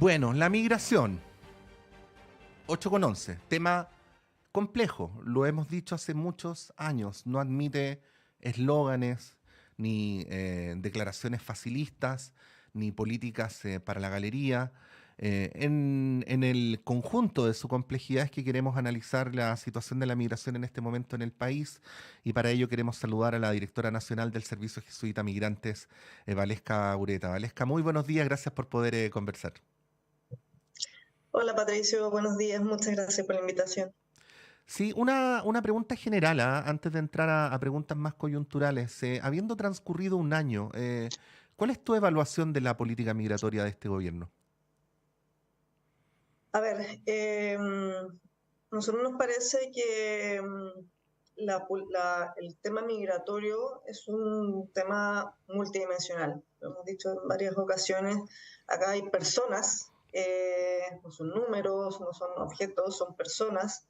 Bueno, la migración, 8,11, tema complejo, lo hemos dicho hace muchos años, no admite eslóganes, ni declaraciones facilistas, ni políticas para la galería. En el conjunto de su complejidad es que queremos analizar la situación de la migración en este momento en el país y para ello queremos saludar a la directora nacional del Servicio Jesuita Migrantes, Valesca Ureta. Valesca, muy buenos días, gracias por poder conversar. Hola Patricio, buenos días, muchas gracias por la invitación. Sí, una pregunta general, antes de entrar a preguntas más coyunturales. Habiendo transcurrido un año, ¿cuál es tu evaluación de la política migratoria de este gobierno? A ver, nosotros nos parece que el tema migratorio es un tema multidimensional. Lo hemos dicho en varias ocasiones, acá hay personas, no son números, no son objetos, son personas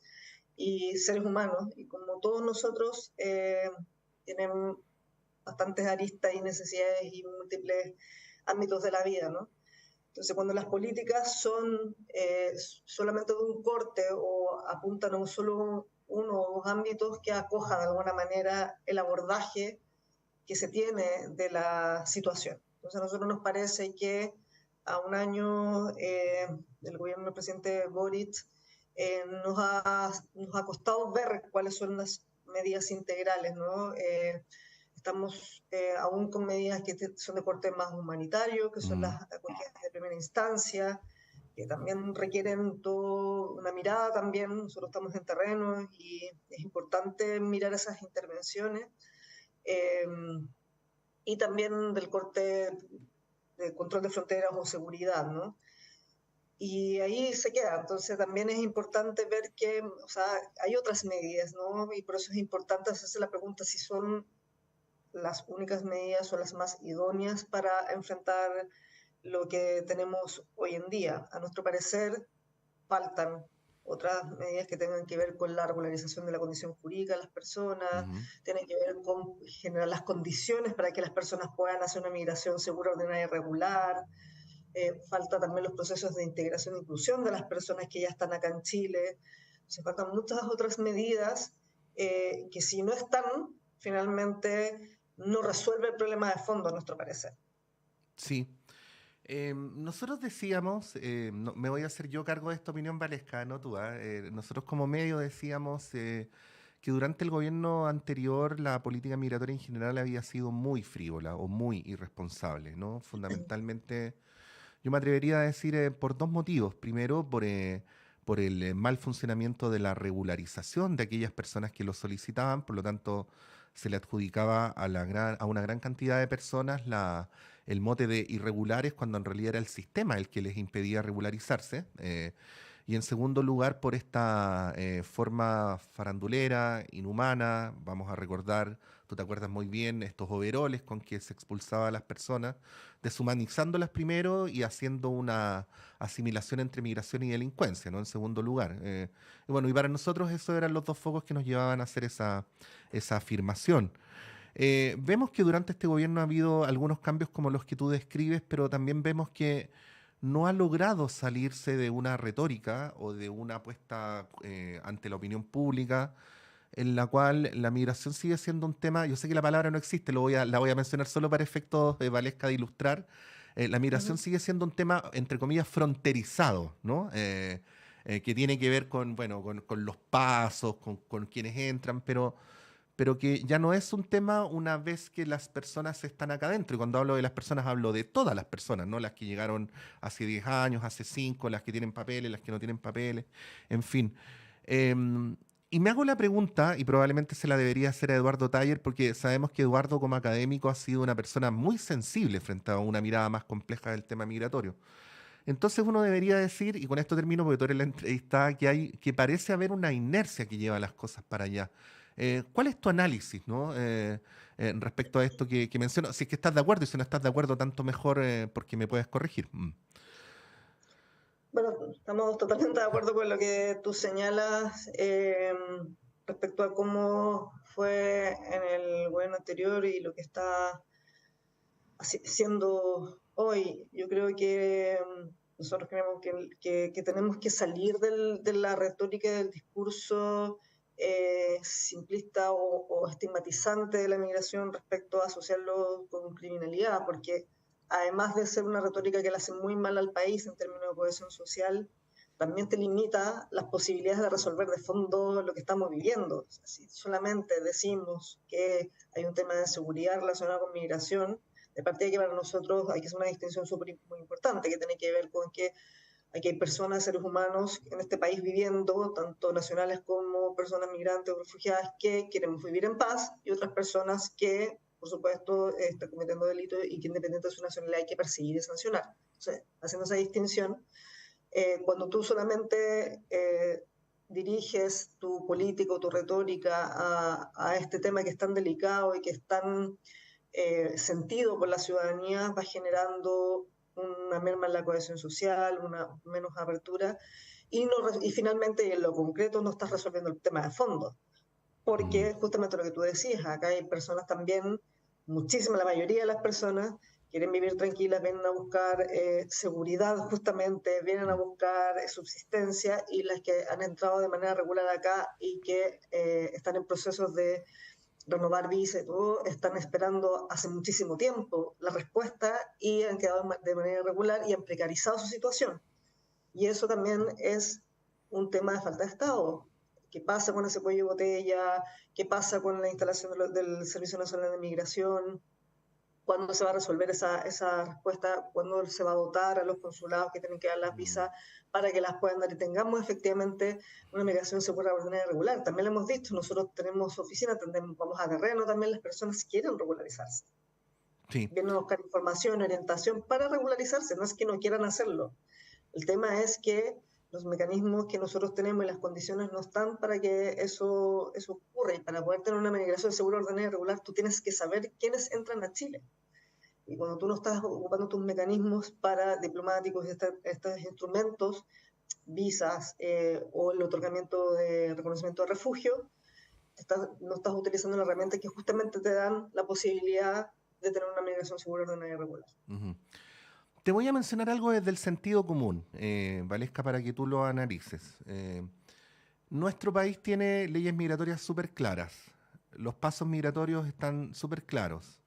y seres humanos, y como todos nosotros tienen bastantes aristas y necesidades y múltiples ámbitos de la vida, ¿no? Entonces, cuando las políticas son solamente de un corte o apuntan a un solo uno o dos ámbitos que acojan de alguna manera el abordaje que se tiene de la situación. Entonces, a nosotros nos parece que a un año del gobierno del presidente Boric nos ha costado ver cuáles son las medidas integrales, ¿no? Estamos aún con medidas que son de corte más humanitario, que son Mm. las acogidas de primera instancia, que también requieren toda una mirada también. Nosotros estamos en terreno y es importante mirar esas intervenciones. Eh, y también del corte de control de fronteras o seguridad, ¿no? Y ahí se queda. Entonces también es importante ver que, o sea, hay otras medidas, ¿no? Y por eso es importante hacerse la pregunta si son las únicas medidas o las más idóneas para enfrentar lo que tenemos hoy en día. A nuestro parecer, faltan otras medidas que tengan que ver con la regularización de la condición jurídica de las personas, Ujú. tienen que ver con generar las condiciones para que las personas puedan hacer una migración segura, ordenada y regular. Falta también los procesos de integración e inclusión de las personas que ya están acá en Chile. Se faltan muchas otras medidas que si no están, finalmente no resuelve el problema de fondo, a nuestro parecer. Sí. Nosotros decíamos, me voy a hacer yo cargo de esta opinión, Valesca, no tú. Nosotros como medio decíamos que durante el gobierno anterior la política migratoria en general había sido muy frívola o muy irresponsable, ¿no? Fundamentalmente, yo me atrevería a decir por dos motivos. Primero, por el mal funcionamiento de la regularización de aquellas personas que lo solicitaban, por lo tanto, se le adjudicaba a, a una gran cantidad de personas el mote de irregulares cuando en realidad era el sistema el que les impedía regularizarse. Y en segundo lugar, por esta forma farandulera, inhumana, vamos a recordar, tú te acuerdas muy bien, estos overoles con que se expulsaba a las personas, deshumanizándolas primero y haciendo una asimilación entre migración y delincuencia, ¿no? En segundo lugar. Y bueno, y para nosotros esos eran los dos focos que nos llevaban a hacer esa afirmación. Vemos que durante este gobierno ha habido algunos cambios como los que tú describes, pero también vemos que no ha logrado salirse de una retórica o de una apuesta ante la opinión pública en la cual la migración sigue siendo un tema, yo sé que la palabra no existe, la voy a mencionar solo para efectos de Valesca de ilustrar. La Uh migración -huh. sigue siendo un tema, entre comillas, fronterizado, ¿no? Que tiene que ver con, bueno, con los pasos, con quienes entran, pero que ya no es un tema una vez que las personas están acá adentro. Y cuando hablo de las personas, hablo de todas las personas, ¿no? Las que llegaron hace 10 años, hace 5, las que tienen papeles, las que no tienen papeles, en fin. Y me hago la pregunta, y probablemente se la debería hacer a Eduardo Taller, porque sabemos que Eduardo como académico ha sido una persona muy sensible frente a una mirada más compleja del tema migratorio. Entonces uno debería decir, y con esto termino porque tú eres la entrevistada, que parece haber una inercia que lleva las cosas para allá. ¿Cuál es tu análisis, ¿no? Respecto a esto que menciono? Si es que estás de acuerdo y si no estás de acuerdo, tanto mejor porque me puedes corregir. Mm. Bueno, estamos totalmente de acuerdo con lo que tú señalas respecto a cómo fue en el gobierno anterior y lo que está siendo hoy. Yo creo que Nosotros creemos que tenemos que salir de la retórica del discurso simplista o estigmatizante de la migración respecto a asociarlo con criminalidad, porque además de ser una retórica que le hace muy mal al país en términos de cohesión social, también te limita las posibilidades de resolver de fondo lo que estamos viviendo. O sea, si solamente decimos que hay un tema de seguridad relacionado con migración, de partida que para nosotros hay que hacer una distinción súper muy importante, que tiene que ver con que aquí hay personas, seres humanos en este país viviendo, tanto nacionales como personas migrantes o refugiadas, que quieren vivir en paz, y otras personas que, por supuesto, están cometiendo delitos y que independiente de su nacionalidad hay que perseguir y sancionar. Entonces, haciendo esa distinción, cuando tú solamente diriges tu política o tu retórica a este tema que es tan delicado y que es tan sentido por la ciudadanía, va generando una merma en la cohesión social, una menos apertura, y finalmente en lo concreto no estás resolviendo el tema de fondo, Mm, porque justamente lo que tú decías, acá hay personas también, muchísima, la mayoría de las personas quieren vivir tranquilas, vienen a buscar seguridad justamente, vienen a mm, buscar subsistencia, y las que han entrado de manera regular acá y que están en procesos de renovar visa y todo, están esperando hace muchísimo tiempo la respuesta y han quedado de manera irregular y han precarizado su situación. Y eso también es un tema de falta de Estado. ¿Qué pasa con ese cuello de botella? ¿Qué pasa con la instalación del Servicio Nacional de Migración? ¿Cuándo se va a resolver esa respuesta? ¿Cuándo se va a dotar a los consulados que tienen que dar las mm. visas para que las puedan dar y tengamos efectivamente una migración segura, ordenada y regular? También lo hemos dicho, nosotros tenemos oficinas, vamos a terreno, también las personas quieren regularizarse. Sí. Vienen a buscar información, orientación para regularizarse, no es que no quieran hacerlo. El tema es que los mecanismos que nosotros tenemos y las condiciones no están para que eso ocurra. Y para poder tener una migración segura, ordenada y regular, tú tienes que saber quiénes entran a Chile. Y cuando tú no estás ocupando tus mecanismos para diplomáticos, estos instrumentos, visas o el otorgamiento de reconocimiento de refugio, no estás utilizando una herramienta que justamente te dan la posibilidad de tener una migración segura, ordenada y regular. Ujú. Te voy a mencionar algo desde el sentido común, Valesca, para que tú lo analices. Nuestro país tiene leyes migratorias súper claras. Los pasos migratorios están súper claros.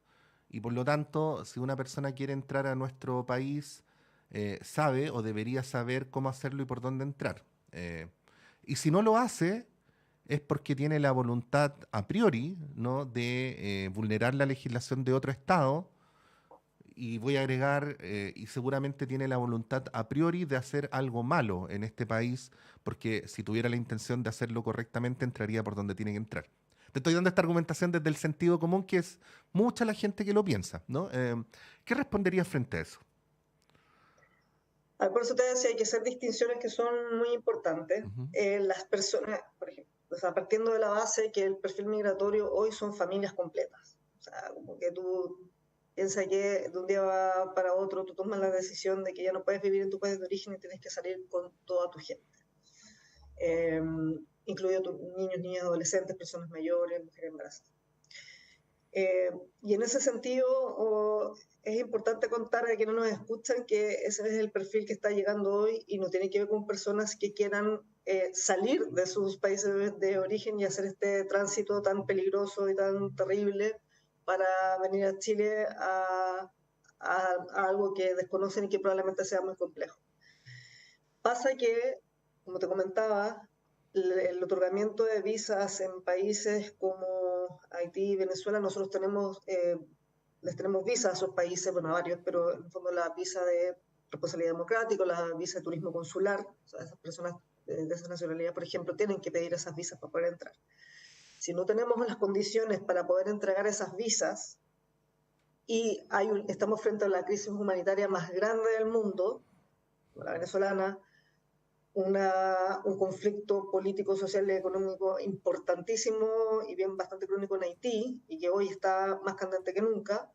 Y por lo tanto, si una persona quiere entrar a nuestro país, sabe o debería saber cómo hacerlo y por dónde entrar. Y si no lo hace, es porque tiene la voluntad a priori, ¿no?, de vulnerar la legislación de otro estado. Y voy a agregar, y seguramente tiene la voluntad a priori de hacer algo malo en este país, porque si tuviera la intención de hacerlo correctamente, entraría por donde tiene que entrar. Te estoy dando esta argumentación desde el sentido común, que es mucha la gente que lo piensa, ¿no? ¿Qué responderías frente a eso? Por eso te decía, hay que hacer distinciones que son muy importantes. Ujú, Las personas, por ejemplo, o sea, partiendo de la base que el perfil migratorio hoy son familias completas. O sea, como que tú piensas que de un día para otro tú tomas la decisión de que ya no puedes vivir en tu país de origen y tienes que salir con toda tu gente, eh, incluidos tus niños, niñas, adolescentes, personas mayores, mujeres embarazadas. Eh, y en ese sentido, es importante contar a quienes nos escuchan que ese es el perfil que está llegando hoy y no tiene que ver con personas que quieran salir de sus países de origen y hacer este tránsito tan peligroso y tan terrible para venir a Chile a algo que desconocen y que probablemente sea muy complejo. Pasa que, como te comentaba, el otorgamiento de visas en países como Haití y Venezuela, nosotros les tenemos visas a esos países, bueno, a varios, pero en el fondo la visa de responsabilidad democrática, la visa de turismo consular, o sea, esas personas de esa nacionalidad, por ejemplo, tienen que pedir esas visas para poder entrar. Si no tenemos las condiciones para poder entregar esas visas y estamos frente a la crisis humanitaria más grande del mundo, la venezolana, un conflicto político, social y económico importantísimo y bien bastante crónico en Haití, y que hoy está más candente que nunca,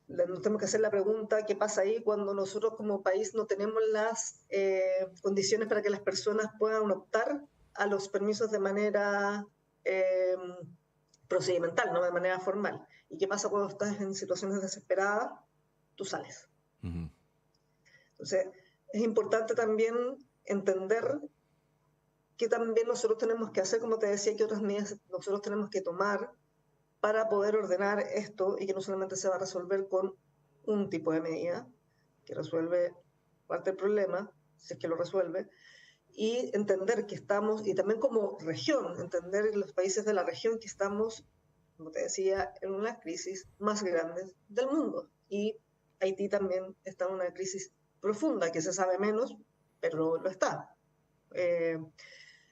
nos tenemos que hacer la pregunta: ¿qué pasa ahí cuando nosotros como país no tenemos las condiciones para que las personas puedan optar a los permisos de manera eh, procedimental, no de manera formal? ¿Y qué pasa cuando estás en situaciones desesperadas? Tú sales. ujú. Entonces, es importante también entender que también nosotros tenemos que hacer, como te decía, que otras medidas nosotros tenemos que tomar para poder ordenar esto y que no solamente se va a resolver con un tipo de medida que resuelve parte del problema, si es que lo resuelve, y entender que estamos, y también como región, entender los países de la región que estamos, como te decía, en una crisis más grande del mundo. Y Haití también está en una crisis profunda, que se sabe menos, pero lo está. Eh,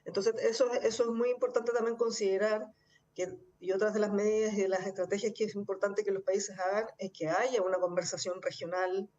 entonces, eso es muy importante también considerar que, y otras de las medidas y de las estrategias que es importante que los países hagan es que haya una conversación regional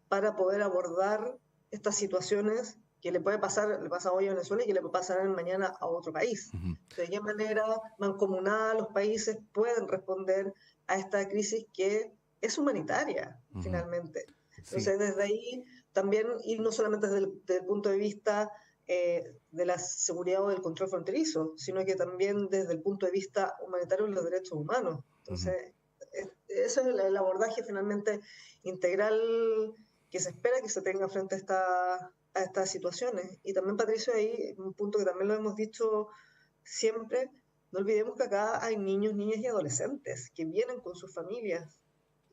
para poder abordar estas situaciones que le puede pasar, le pasa hoy a Venezuela y que le puede pasar mañana a otro país. Ujú. De qué manera mancomunada los países pueden responder a esta crisis que es humanitaria, Ujú. finalmente. Sí. Entonces, desde ahí también, y no solamente desde el punto de vista de la seguridad o del control fronterizo, sino que también desde el punto de vista humanitario y los derechos humanos. Ujú. Entonces, eso es el abordaje finalmente integral que se espera que se tenga frente a estas situaciones. Y también, Patricio, ahí un punto que también lo hemos dicho siempre, no olvidemos que acá hay niños, niñas y adolescentes que vienen con sus familias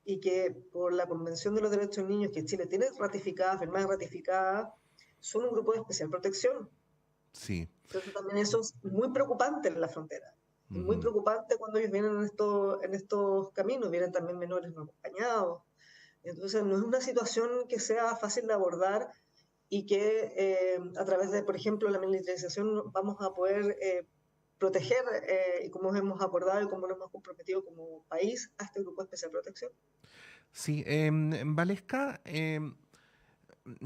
y que por la Convención de los Derechos del Niño que Chile tiene ratificada, firmada y ratificada, son un grupo de especial protección. Sí. Entonces también eso es muy preocupante en la frontera. Es muy Ujú. preocupante cuando ellos vienen en estos caminos, vienen también menores no acompañados. Entonces no es una situación que sea fácil de abordar y que a través de, por ejemplo, la militarización vamos a poder proteger, y como hemos acordado y como nos hemos comprometido como país, a este grupo de especial protección. Sí, Valesca,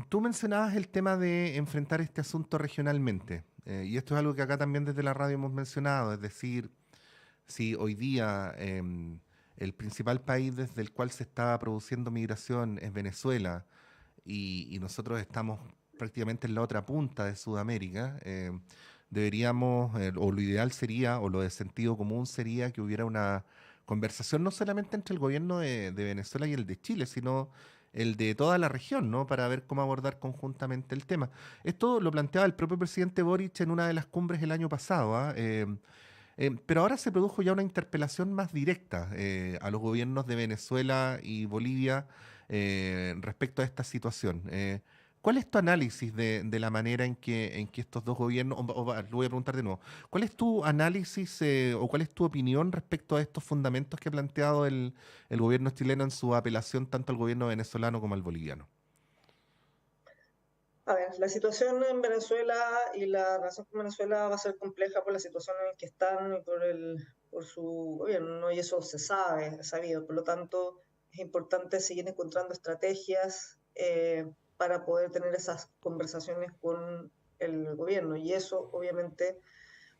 tú mencionabas el tema de enfrentar este asunto regionalmente, y esto es algo que acá también desde la radio hemos mencionado, es decir, si hoy día el principal país desde el cual se está produciendo migración es Venezuela y nosotros estamos prácticamente en la otra punta de Sudamérica, deberíamos, o lo ideal sería, o lo de sentido común sería que hubiera una conversación no solamente entre el gobierno de Venezuela y el de Chile, sino el de toda la región, ¿no? Para ver cómo abordar conjuntamente el tema. Esto lo planteaba el propio presidente Boric en una de las cumbres el año pasado, ¿ah? Pero ahora se produjo ya una interpelación más directa a los gobiernos de Venezuela y Bolivia respecto a esta situación. ¿Cuál es tu análisis de la manera en que estos dos gobiernos, lo voy a preguntar de nuevo, cuál es tu análisis o cuál es tu opinión respecto a estos fundamentos que ha planteado el gobierno chileno en su apelación tanto al gobierno venezolano como al boliviano? A ver, la situación en Venezuela y la relación con Venezuela va a ser compleja por la situación en la que están y por su gobierno, ¿no? Y eso se sabe, es sabido. Por lo tanto, es importante seguir encontrando estrategias para poder tener esas conversaciones con el gobierno. Y eso, obviamente,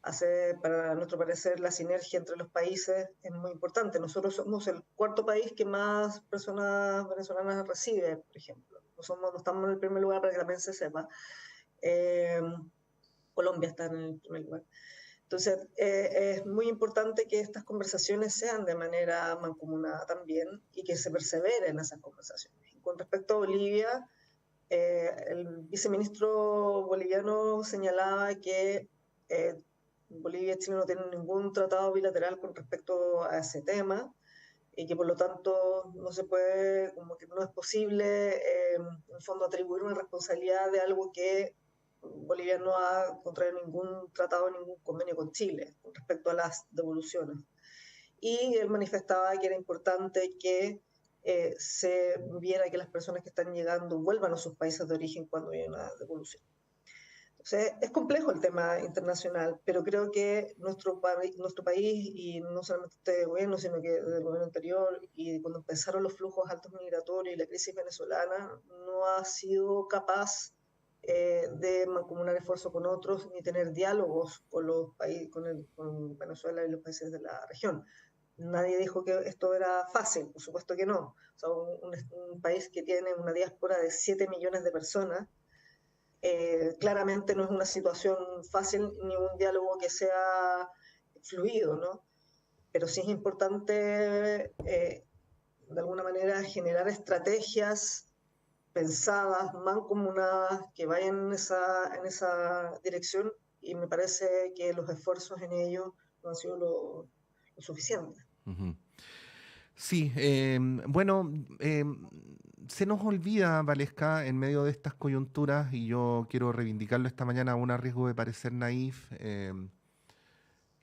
hace, para nuestro parecer, la sinergia entre los países es muy importante. Nosotros somos el cuarto país que más personas venezolanas recibe, por ejemplo. No estamos en el primer lugar para que también se sepa. Eh, Colombia está en el primer lugar. Entonces, es muy importante que estas conversaciones sean de manera mancomunada también y que se perseveren en esas conversaciones. Y con respecto a Bolivia, el viceministro boliviano señalaba que Bolivia y Chile no tienen ningún tratado bilateral con respecto a ese tema y que por lo tanto no se puede, como que no es posible, en el fondo, atribuir una responsabilidad de algo que Bolivia no ha contraído ningún tratado, ningún convenio con Chile con respecto a las devoluciones. Y él manifestaba que era importante que se viera que las personas que están llegando vuelvan a sus países de origen cuando hay una devolución. Entonces, es complejo el tema internacional, pero creo que nuestro país, y no solamente este gobierno, sino que desde el gobierno anterior y cuando empezaron los flujos altos migratorios y la crisis venezolana, no ha sido capaz de mancomunar esfuerzos con otros ni tener diálogos con los países, con Venezuela y los países de la región. Nadie dijo que esto era fácil, por supuesto que no. O sea, un país que tiene una diáspora de 7 millones de personas, claramente no es una situación fácil ni un diálogo que sea fluido, ¿no? Pero sí es importante, de alguna manera, generar estrategias pensadas, mancomunadas, que vayan en esa dirección, y me parece que los esfuerzos en ello no han sido lo suficientes. Ujú. Sí, bueno, se nos olvida, Valesca, en medio de estas coyunturas, y yo quiero reivindicarlo esta mañana, aún a riesgo de parecer naif,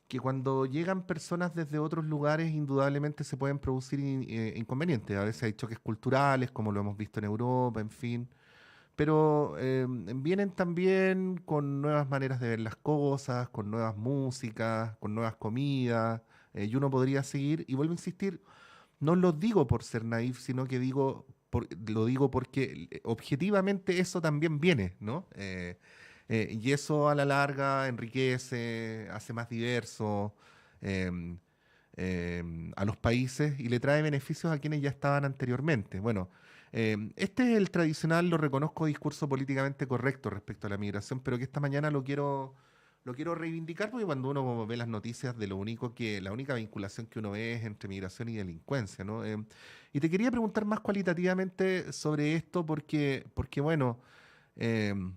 que cuando llegan personas desde otros lugares, indudablemente se pueden producir inconvenientes. A veces hay choques culturales, como lo hemos visto en Europa, en fin. Pero vienen también con nuevas maneras de ver las cosas, con nuevas músicas, con nuevas comidas, y uno podría seguir, y vuelvo a insistir, no lo digo por ser naif, sino que lo digo porque objetivamente eso también viene, ¿no? Y eso a la larga enriquece, hace más diverso em, a los países y le trae beneficios a quienes ya estaban anteriormente. Bueno, este es el tradicional, lo reconozco, discurso políticamente correcto respecto a la migración, pero que esta mañana lo quiero reivindicar porque cuando uno ve las noticias de la única vinculación que uno ve es entre migración y delincuencia, ¿no? Y te quería preguntar más cualitativamente sobre esto porque bueno, em,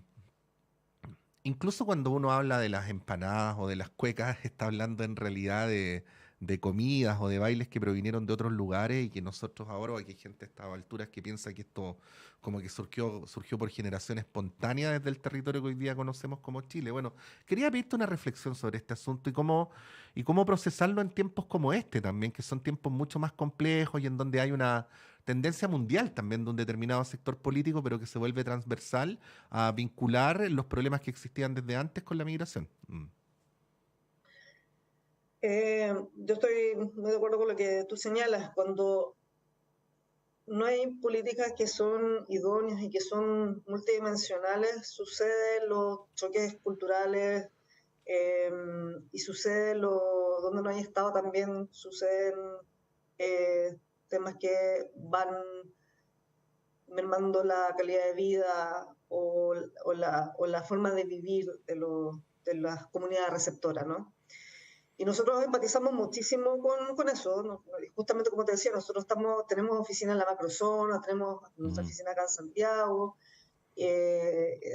incluso cuando uno habla de las empanadas o de las cuecas, está hablando en realidad de comidas o de bailes que provinieron de otros lugares y que nosotros ahora, o aquí hay gente a estas alturas que piensa que esto como que surgió por generación espontánea desde el territorio que hoy día conocemos como Chile. Bueno, quería pedirte una reflexión sobre este asunto y cómo procesarlo en tiempos como este también, que son tiempos mucho más complejos y en donde hay una tendencia mundial también de un determinado sector político, pero que se vuelve transversal a vincular los problemas que existían desde antes con la migración. Yo estoy muy de acuerdo con lo que tú señalas. Cuando no hay políticas que son idóneas y que son multidimensionales, suceden los choques culturales, eh, y sucede donde no hay Estado también suceden eh, temas que van mermando la calidad de vida o la forma de vivir de las comunidades receptoras, ¿no? Y nosotros empatizamos muchísimo con eso, ¿no? Justamente como te decía, nosotros tenemos oficina en la macrozona, tenemos nuestra Ujú. oficina acá en Santiago,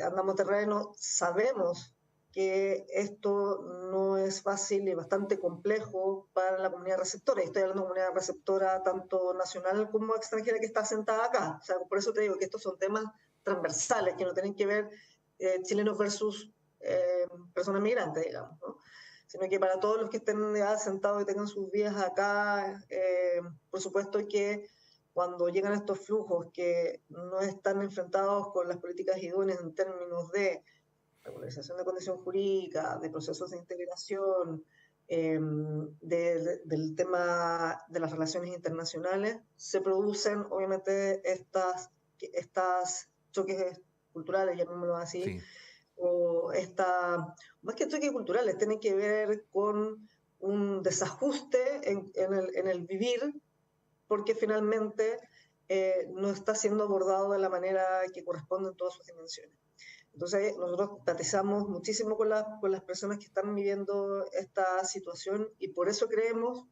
andamos terreno, sabemos que esto no es fácil y bastante complejo para la comunidad receptora. Y estoy hablando de comunidad receptora tanto nacional como extranjera que está sentada acá. O sea, por eso te digo que estos son temas transversales que no tienen que ver chilenos versus personas migrantes, digamos, ¿no? Sino que para todos los que estén ya sentados y tengan sus vidas acá, por supuesto que cuando llegan estos flujos que no están enfrentados con las políticas idóneas en términos de regularización de condición jurídica, de procesos de integración, del tema de las relaciones internacionales, se producen obviamente estas choques culturales, llamémoslo así, Sí. o más que choques culturales, tienen que ver con un desajuste en el vivir, porque finalmente no está siendo abordado de la manera que corresponde en todas sus dimensiones. Entonces, nosotros empatizamos muchísimo con las personas que están viviendo esta situación, y por eso creemos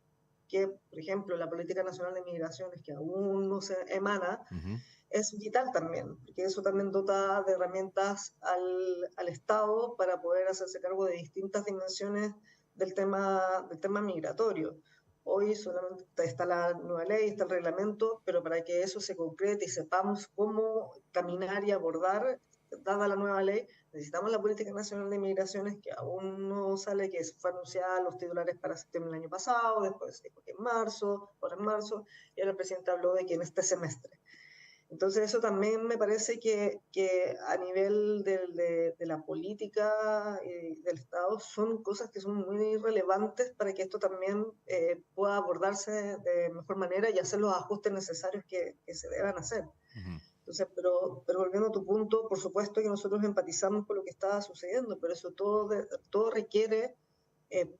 que, por ejemplo, la Política Nacional de Migraciones, que aún no se emana, Ujú. es vital también, porque eso también dota de herramientas al Estado para poder hacerse cargo de distintas dimensiones del tema migratorio. Hoy solamente está la nueva ley, está el reglamento, pero para que eso se concrete y sepamos cómo caminar y abordar, dada la nueva ley, necesitamos la Política Nacional de Migraciones, que aún no sale, que fue anunciada los titulares para septiembre del año pasado, después dijo que en marzo, ahora en marzo, y ahora el presidente habló de que en este semestre. Entonces eso también me parece que a nivel de la política y del Estado son cosas que son muy relevantes para que esto también pueda abordarse de mejor manera y hacer los ajustes necesarios que se deban hacer. Ujú. Entonces, pero volviendo a tu punto, por supuesto que nosotros empatizamos con lo que está sucediendo, pero eso todo requiere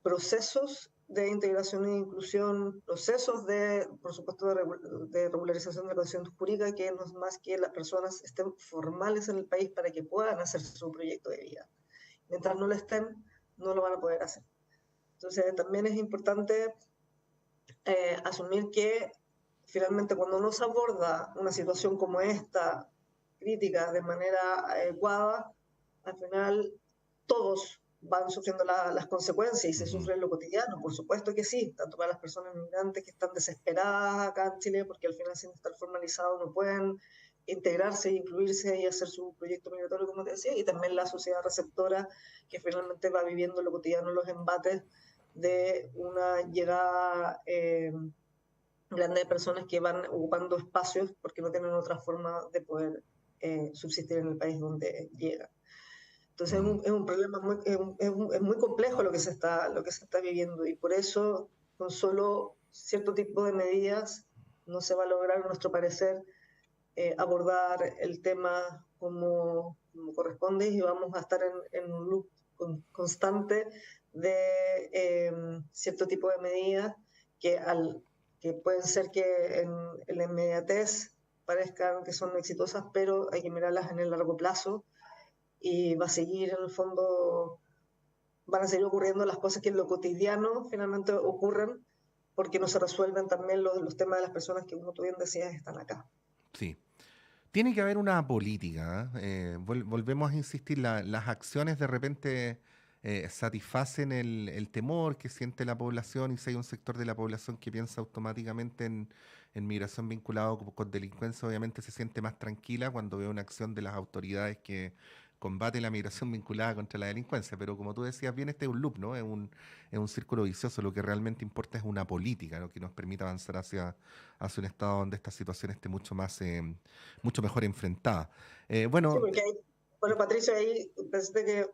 procesos de integración e inclusión, procesos por supuesto, de regularización de la condición jurídica, que no es más que las personas estén formales en el país para que puedan hacer su proyecto de vida. Mientras no lo estén, no lo van a poder hacer. Entonces, también es importante asumir que finalmente cuando no se aborda una situación como esta, críticas de manera adecuada, al final todos van sufriendo las consecuencias y se sufre en lo cotidiano, por supuesto que sí, tanto para las personas migrantes que están desesperadas acá en Chile porque al final sin estar formalizados no pueden integrarse, incluirse y hacer su proyecto migratorio, como te decía, y también la sociedad receptora que finalmente va viviendo en lo cotidiano los embates de una llegada grande de personas que van ocupando espacios porque no tienen otra forma de poder subsistir en el país donde llegan. Entonces es un problema es muy complejo lo que se está viviendo y por eso con solo cierto tipo de medidas no se va a lograr, a nuestro parecer, abordar el tema como corresponde y vamos a estar en un loop constante de cierto tipo de medidas que, que pueden ser que en la inmediatez parezcan que son exitosas, pero hay que mirarlas en el largo plazo y va a seguir en el fondo, van a seguir ocurriendo las cosas que en lo cotidiano finalmente ocurren porque no se resuelven también los temas de las personas que, como tú bien decías, están acá. Sí. Tiene que haber una política, volvemos a insistir, las acciones de repente satisfacen el temor que siente la población y si hay un sector de la población que piensa automáticamente en migración vinculado con delincuencia, obviamente se siente más tranquila cuando ve una acción de las autoridades que combate la migración vinculada contra la delincuencia. Pero como tú decías bien, este es un loop, ¿no? Es un círculo vicioso. Lo que realmente importa es una política, ¿no? Que nos permita avanzar hacia un estado donde esta situación esté mucho mejor enfrentada. Sí, Bueno, porque hay, bueno, Patricio, ahí pensé que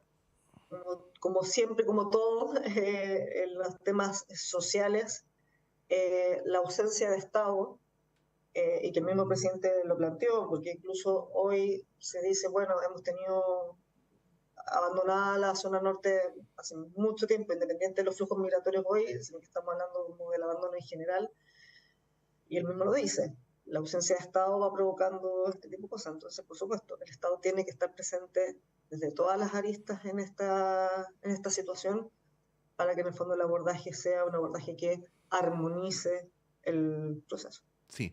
como siempre, como todo, en los temas sociales, la ausencia de Estado, y que el mismo presidente lo planteó, porque incluso hoy se dice, bueno, hemos tenido abandonada la zona norte hace mucho tiempo, independiente de los flujos migratorios hoy, sino que estamos hablando como del abandono en general, y él mismo lo dice, la ausencia de Estado va provocando este tipo de cosas. Entonces, por supuesto, el Estado tiene que estar presente desde todas las aristas en esta situación para que en el fondo el abordaje sea un abordaje que armonice el proceso. sí.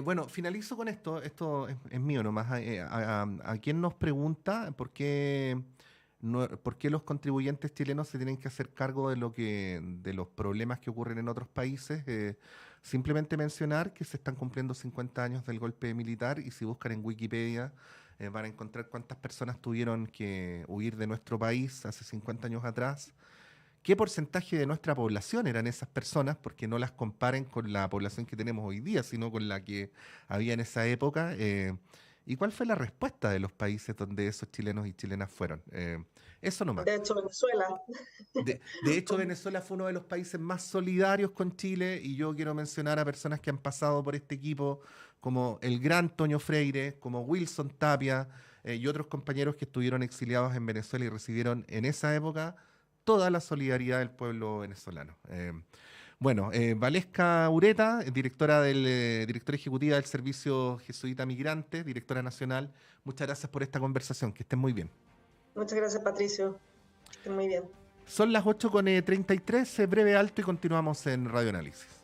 Bueno, finalizo con esto. Esto es mío nomás. ¿A quién nos pregunta por qué los contribuyentes chilenos se tienen que hacer cargo de los problemas que ocurren en otros países? Simplemente mencionar que se están cumpliendo 50 años del golpe militar y si buscan en Wikipedia van a encontrar cuántas personas tuvieron que huir de nuestro país hace 50 años atrás. ¿Qué porcentaje de nuestra población eran esas personas? Porque no las comparen con la población que tenemos hoy día, sino con la que había en esa época. ¿Y cuál fue la respuesta de los países donde esos chilenos y chilenas fueron? Eso nomás. De hecho, Venezuela, De hecho, Venezuela fue uno de los países más solidarios con Chile y yo quiero mencionar a personas que han pasado por este equipo, como el gran Toño Freire, como Wilson Tapia y otros compañeros que estuvieron exiliados en Venezuela y recibieron en esa época toda la solidaridad del pueblo venezolano. Bueno, Valesca Ureta, directora ejecutiva del Servicio Jesuita Migrante, directora nacional, muchas gracias por esta conversación, que estén muy bien. muchas gracias, Patricio. Que estén muy bien. Son las 8:33, breve alto y continuamos en Radio Análisis.